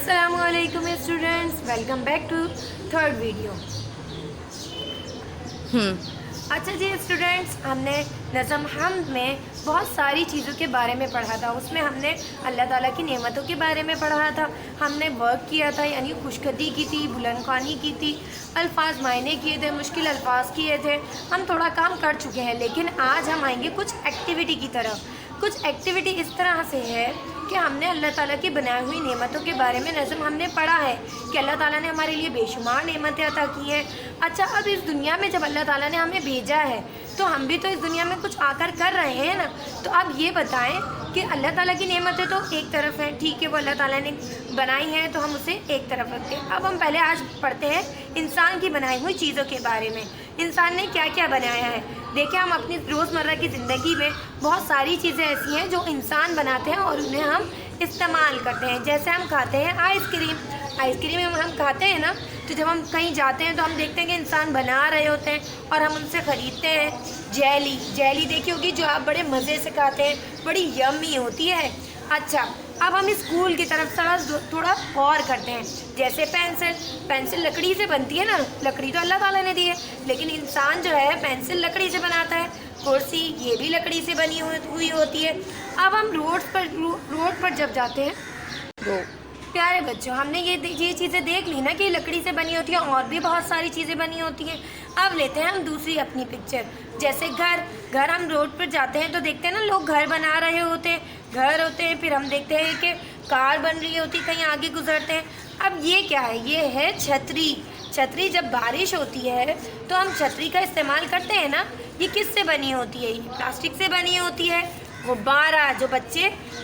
अस्सलामुअलैकुम students, welcome back to third video. अच्छा जी स्टूडेंट्स, हमने नज़म हम्द में बहुत सारी चीज़ों के बारे में पढ़ा था। उसमें हमने अल्लाह ताला की नेमतों के बारे में पढ़ा था। हमने वर्क किया था, यानी खुशखदी की थी, बुलंदख्वानी की थी, अल्फाज मायने किए थे, मुश्किल अल्फाज किए थे। हम थोड़ा काम कर चुके हैं, लेकिन आज हम आएंगे कुछ एक्टिविटी की तरफ। कुछ एक्टिविटी इस तरह से है कि हमने अल्लाह ताला की बनाई हुई नेमतों के बारे में नज़म हमने पढ़ा है कि अल्लाह ताला ने हमारे लिए बेशुमार नेमतें अता की हैं। अच्छा, अब इस दुनिया में जब अल्लाह ताला ने हमें भेजा है तो हम भी तो इस दुनिया में कुछ आकर कर रहे हैं ना। तो अब ये बताएं कि अल्लाह ताला की नेमतें तो एक तरफ हैं, ठीक है, वो अल्लाह ताला ने बनाई हैं तो हम उसे एक तरफ रखते हैं। अब हम पहले आज पढ़ते हैं इंसान की बनाई हुई चीज़ों के बारे में। इंसान ने क्या क्या बनाया है। देखिए, हम अपनी रोज़मर्रा की ज़िंदगी में बहुत सारी चीज़ें ऐसी हैं जो इंसान बनाते हैं और उन्हें हम इस्तेमाल करते हैं। जैसे हम खाते हैं आइसक्रीम हम खाते हैं ना, तो जब हम कहीं जाते हैं तो हम देखते हैं कि इंसान बना रहे होते हैं और हम उनसे ख़रीदते हैं। जेली देखी होगी, जो आप बड़े मज़े से खाते हैं, बड़ी यम्मी होती है। अच्छा, अब हम स्कूल की तरफ थोड़ा गौर करते हैं। जैसे पेंसिल लकड़ी से बनती है ना, लकड़ी तो अल्लाह ताला ने दी है, लेकिन इंसान जो है पेंसिल लकड़ी से बनाता है। कुर्सी ये भी लकड़ी से बनी हुई होती है। अब हम रोड पर जब जाते हैं तो प्यारे बच्चों, हमने ये चीज़ें देख ली ना कि लकड़ी से बनी होती है, और भी बहुत सारी चीज़ें बनी होती हैं। अब लेते हैं हम दूसरी अपनी पिक्चर। जैसे घर हम रोड पर जाते हैं तो देखते हैं ना, लोग घर बना रहे होते हैं, फिर हम देखते हैं कि कार बन रही होती, कहीं आगे गुजरते हैं। अब ये क्या है? ये है छतरी। जब बारिश होती है तो हम छतरी का इस्तेमाल करते हैं ना। ये किससे बनी होती है? ये प्लास्टिक से बनी होती है। गुब्बारा, जो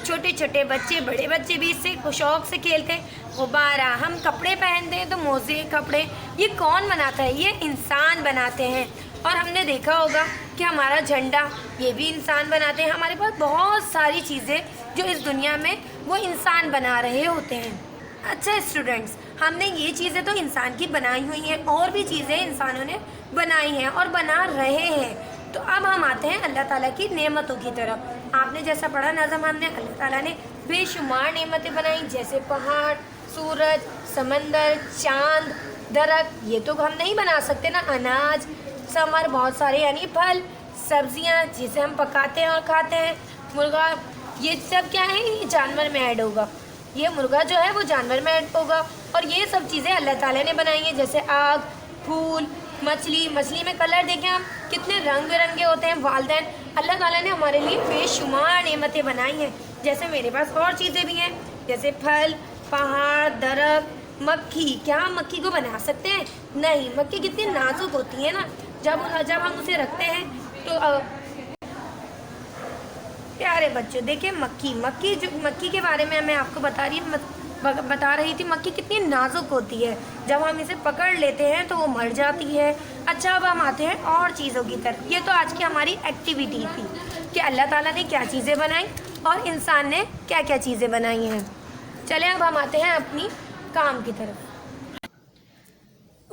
छोटे बच्चे, बड़े बच्चे भी इससे शौक से खेलते हैं। गुब्बारा, हम कपड़े पहनते हैं तो मोजे कपड़े, ये कौन बनाता है? ये इंसान बनाते हैं। और हमने देखा होगा कि हमारा झंडा, ये भी इंसान बनाते हैं। हमारे पास बहुत सारी चीज़ें जो इस दुनिया में वो इंसान बना रहे होते हैं। अच्छा स्टूडेंट्स, हमने ये चीज़ें तो इंसान की बनाई हुई हैं, और भी चीज़ें इंसानों ने बनाई हैं और बना रहे हैं। तो अब हम आते हैं अल्लाह ताला की नेमतों की तरफ। आपने जैसा पढ़ा नज़म, हमने अल्लाह ताला ने बेशुमार नेमतें बनाई, जैसे पहाड़, सूरज, समंदर, चाँद, दरख्त। ये तो हम नहीं बना सकते ना। अनाज, समर, बहुत सारे यानी फल, सब्जियां जिसे हम पकाते हैं और खाते हैं, मुर्गा, ये सब क्या है? ये जानवर में ऐड होगा। ये मुर्गा जो है वो जानवर में ऐड होगा। और ये सब चीज़ें अल्लाह ताला ने बनाई हैं, जैसे आग, फूल, मछली में कलर देखें आप, कितने रंग बिरंगे होते हैं। वालदैन, अल्लाह ताला ने हमारे लिए बेशुमार नेमतें बनाई हैं। जैसे मेरे पास और चीज़ें भी हैं, जैसे फल, पहाड़, दरख्त, मक्खी। क्या हम मक्खी को बना सकते हैं? नहीं। मक्खी कितनी नाजुक होती है ना, जब हम उसे रखते हैं तो प्यारे बच्चों देखिए, मक्खी के बारे में मैं आपको बता रही थी। मक्खी कितनी नाजुक होती है, जब हम इसे पकड़ लेते हैं तो वो मर जाती है। अच्छा, अब हम आते हैं और चीज़ों की तरफ। ये तो आज की हमारी एक्टिविटी थी कि अल्लाह ताला ने क्या चीज़ें बनाई और इंसान ने क्या क्या चीज़ें बनाई हैं। चलें, अब हम आते हैं अपनी काम की तरफ।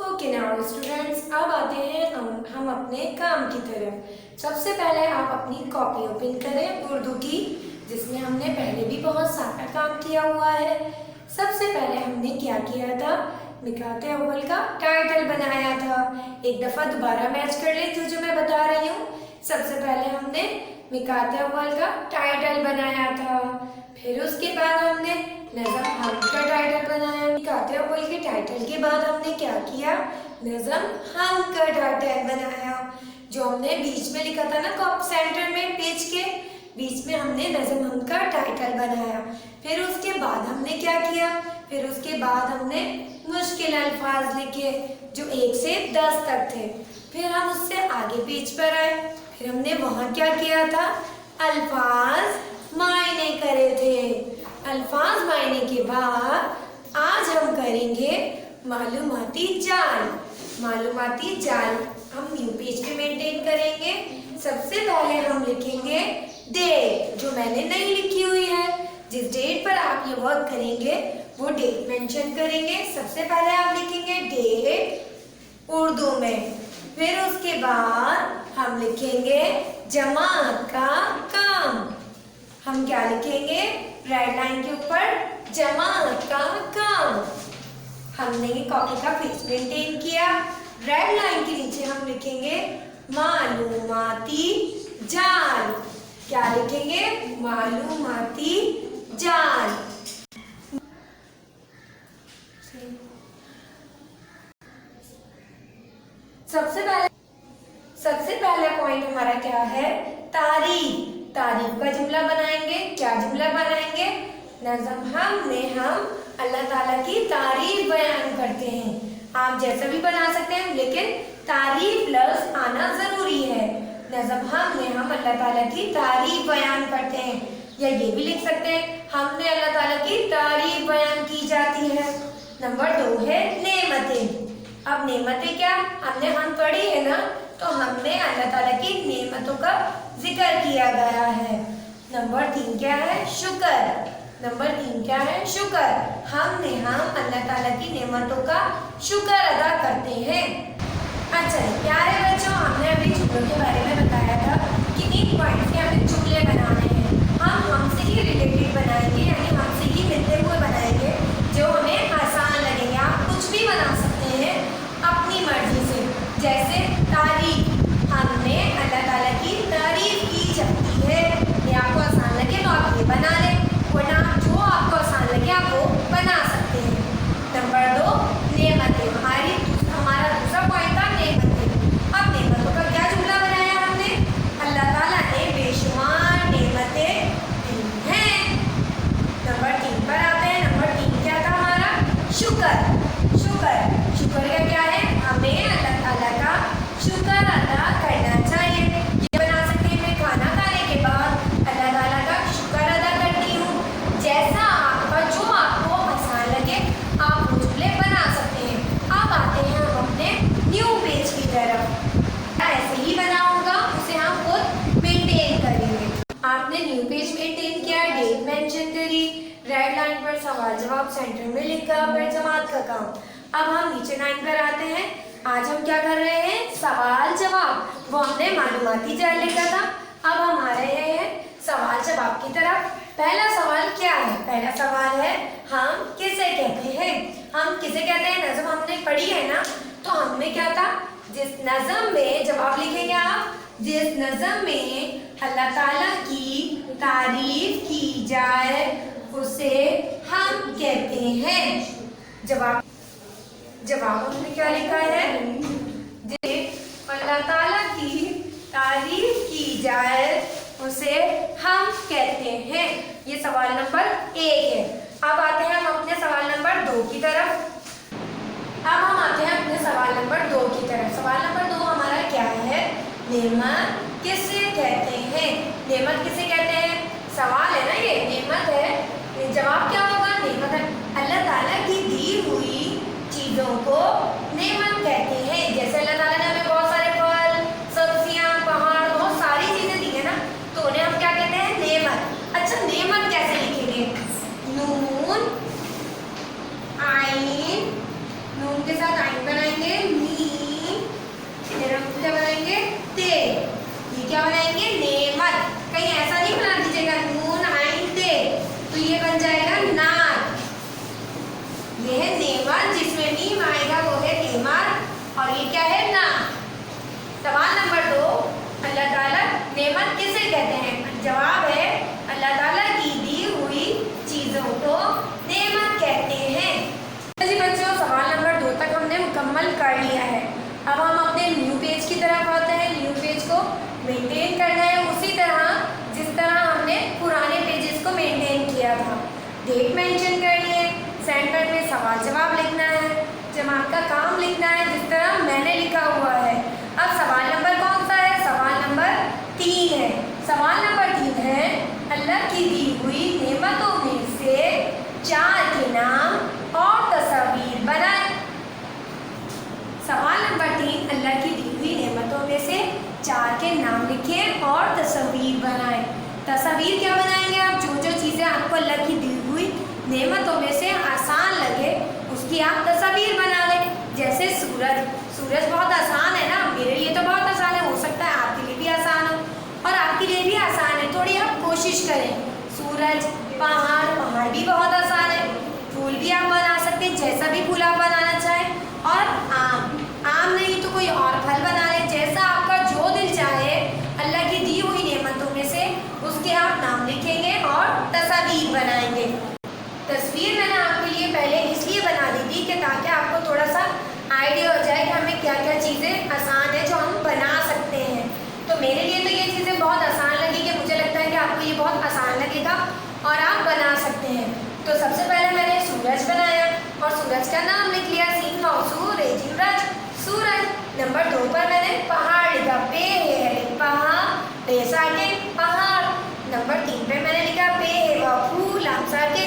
ओके नाउ स्टूडेंट्स, अब आते हैं हम अपने काम की तरफ। सबसे पहले आप अपनी कॉपी ओपन करें उर्दू की, जिसमें हमने पहले भी बहुत सारा काम किया हुआ है। सबसे पहले हमने क्या किया था? मिकाते अव्वल का टाइटल बनाया था। एक दफ़ा दोबारा मैच कर ले जो मैं बता रही हूँ। सबसे पहले हमने मिकाते अव्वल का टाइटल बनाया था, फिर उसके बाद हमने नज़म हम्द का टाइटल बनाया। मिकाते अव्वल के टाइटल के बाद हमने क्या किया? नज़म हम्द का टाइटल बनाया, जो हमने बीच में लिखा था ना, सेंटर में पेज के बीच में हमने नज़म हम्द का टाइटल बनाया। फिर उसके बाद हमने क्या किया? फिर उसके बाद हमने मुश्किल अल्फाज लिखे, जो 1 से 10 तक थे। फिर हम उससे आगे पेज पर आए, फिर हमने वहाँ क्या किया था? अल्फाज मायने करे थे। अल्फाज मायने के बाद आज हम करेंगे मालूमाती जाल। हम न्यू पेज पे मेंटेन करेंगे। सबसे पहले हम लिखेंगे डेट, जो मैंने नहीं लिखी हुई है। जिस डेट पर आप ये वर्क करेंगे वो डेट मेंशन करेंगे। सबसे पहले आप लिखेंगे डेट उर्दू में, फिर उसके बाद हम लिखेंगे जमात का काम। हम क्या लिखेंगे? रेड लाइन के ऊपर जमात का काम। हमने ये कॉपी का पेज मेंटेन किया। रेड लाइन के नीचे हम लिखेंगे मालूमाती जाल। क्या लिखेंगे? मालूमाती जाल। सबसे पहला पॉइंट हमारा क्या है? तारीफ। तारीफ का जुमला बनाएंगे। क्या जुमला बनाएंगे? नज़म हम अल्लाह ताला की तारीफ बयान करते हैं। आप जैसा भी बना सकते हैं, लेकिन तारीफ लफ्ज आना जरूरी है। नज़म हम अल्लाह ताला की तारीफ बयान करते हैं। या ये भी लिख सकते हैं, हमने अल्लाह ताला की तारीफ बयान की जाती है। नंबर 2 है नेमतें। अब नेमतें क्या? हमने हम पढ़ी है ना, तो हमने अल्लाह ताला की नेमतों का जिक्र किया गया है। नंबर 3 क्या है? शुक्र। नंबर 3 क्या है? शुक्र। हम अल्लाह ताला की नेमतों का शुक्र अदा करते हैं। अच्छा प्यारे बच्चों, हमने अभी जुमलों के बारे में बताया था कि इन पॉइंट के हमें जुमले बनाने हैं। हम हमसे ही रिलेटेड बनाएंगे, यानी हमसे ही मिलते हुए बनाएंगे, जो हमें आसान लगेंगे। आप कुछ भी बना सकते हैं अपनी मर्जी से। जैसे तारीफ, हमने अल्लाह ताला की तारीफ की जाती है। ये आपको आसान लगे तो आप ये बना लें, वरना जो आपको आसान लगे आप वो बना सकते हैं। नंबर 2 नेमतें। हमारा दूसरा पॉइंट था नेमतें। अब नेमतों का क्या जुमला बनाया हमने? अल्लाह ताला ने बेशुमार नेमतें दी हैं। नंबर 3 पर आते हैं। नंबर 3 क्या था हमारा? शुक्र। शुक्र का क्या है? हमें अल्लाह ताला का शुक्र अदा करना चाहिए। ये बना सकते हैं, मैं खाना खाने के बाद अल्लाह ताला का शुक्र अदा करती हूँ। जैसा जो आपको आसान लगे आप वो जुमले बना सकते हैं। अब आते हैं हम अपने न्यू पेज की तरफ। ऐसे ही बना होगा, उसे हम खुद मेंटेन करेंगे। आपने न्यू पेज मेंटेन किया, डेट मेंशन करी, रेड लाइन पर सवाल जवाब सेंटर में लिखा, फिर जमात का काम। अब हम नीचे लाइन पर आते हैं। आज हम क्या कर रहे हैं? सवाल जवाब। वो हमने मालूमाती जाल लिखा था। अब हम आ रहे हैं सवाल जवाब की तरफ। पहला सवाल क्या है? पहला सवाल है हम किसे कहते हैं? हम किसे कहते हैं? नज़म हमने पढ़ी है ना, तो हमने क्या था? जिस नज़म में जवाब लिखेंगे आप, जिस नज़म में अल्लाह ताला की तारीफ की जाए उसे हम कहते हैं। जवाब हमने क्या लिखा है? जिस अल्लाह ताला की तारीफ की जाए उसे हम कहते हैं। ये सवाल नंबर 1 है। अब आते हैं हम अपने सवाल नंबर 2 की तरफ। सवाल नंबर 2 हमारा क्या है? नेमत किसे कहते हैं? नेमत किसे कहते हैं? सवाल है ना, ये नेमत है। जवाब क्या होगा? नेमत है अल्लाह ताला की दी हुई चीजों को नेमत कहते हैं। जैसे अल्लाह ताला ने हमें बहुत सारे फल, सब्जियां, पहाड़, बहुत सारी चीजें दी है ना, तो उन्हें हम क्या कहते हैं? नेमत। अच्छा नेमत कैसे लिखेंगे? नून आइन, नून के साथ आइन बनाएंगे, मीम, फिर हम क्या बनाएंगे? ते। ये क्या बनाएंगे? नेमत। कहीं ऐसा नहीं बना दीजिएगा नून आइन ते, तो ये बन जाएगा नात। ये है नेमत, जिसमें मीम आएगा वो है नेमत, और ये क्या है? नात। सवाल नंबर 2, अल्लाह ताला नेमत किसे कहते हैं? जवाब है अल्लाह ताला की दी हुई चीजों को नेमत कहते हैं। जी बच्चों, सवाल नंबर 2 तक हमने मुकम्मल कर लिया है। अब हम अपने न्यू पेज की तरफ आते हैं। न्यू पेज को मेंटेन करना है उसी तरह जिस तरह हमने पुराने पेजेस को मेंटेन किया था। डेट मेंशन करनी है, सेंटर में सवाल जवाब लिखना है, जवाब का काम लिखना है जिस तरह मैंने लिखा हुआ है। अब सवाल नंबर कौन सा है? सवाल नंबर 3 है। सवाल नंबर 3 है अल्लाह की दी हुई नेमतों में से 4 के नाम और तस्वीर बनाएं। सवाल नंबर 3, अल्लाह की दी हुई नेमतों में से 4 के नाम लिखें और तस्वीर बनाएं। तस्वीर क्या बनाएंगे आप? जो चीज़ें आपको अल्लाह की दी हुई नेमतों में से आसान लगे उसकी आप तस्वीर बना लें। जैसे सूरज बहुत आसान है ना, मेरे लिए तो बहुत आसान है, हो सकता है आपके लिए भी आसान हो, और आपके लिए भी आसान है, थोड़ी आप कोशिश करें। सूरज, पहाड़ भी बहुत आसान है, फूल भी आप बना सकते हैं, जैसा भी फूल आप बनाना चाहें, और आम नहीं तो कोई और फल बना लें, जैसा आपका जो दिल चाहे अल्लाह की दी हुई नेमतों में से उसके आप नाम लिखेंगे और तस्वीर बनाएंगे। तस्वीर मैंने आपके लिए पहले इसलिए बना दी थी कि ताकि आपको थोड़ा सा आइडिया हो जाए कि हमें क्या क्या चीज़ें आसान है जो हम बना सकते हैं। तो मेरे लिए तो ये चीज़ें बहुत आसान लगी कि मुझे लगता है कि आपको ये बहुत आसान लगेगा और आप बना सकते हैं। तो सबसे पहले मैंने सूरज बनाया और सूरज का नाम लिख लिया, सीन मौसू रेजिम रज सूरज। नंबर 2 पर मैंने पहाड़ लिखा, पे है पहाड़, पे साके पहाड़। नंबर 3 पे मैंने लिखा पे है फूल, आम साके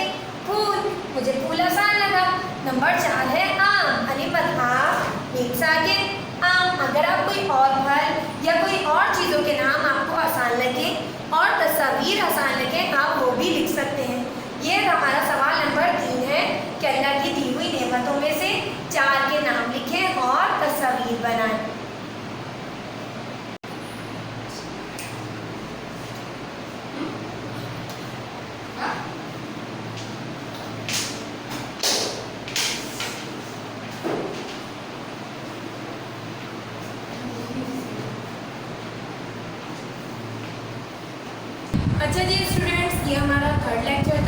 फूल, मुझे फूल आसान लगा। नंबर 4 है आम, अलिफ मीम साके आम। अगर आप कोई और फल या कोई और चीज़ों के नाम आपको आसान लगे और तस्वीर आसान लगे, आप वो भी लिख सकते हैं। ये हमारा सवाल नंबर 3 है कि अल्लाह की दी हुई नेमतों में से 4 के नाम लिखें और तस्वीर बनाएं। अच्छा जी स्टूडेंट्स, ये हमारा 3rd लेक्चर था।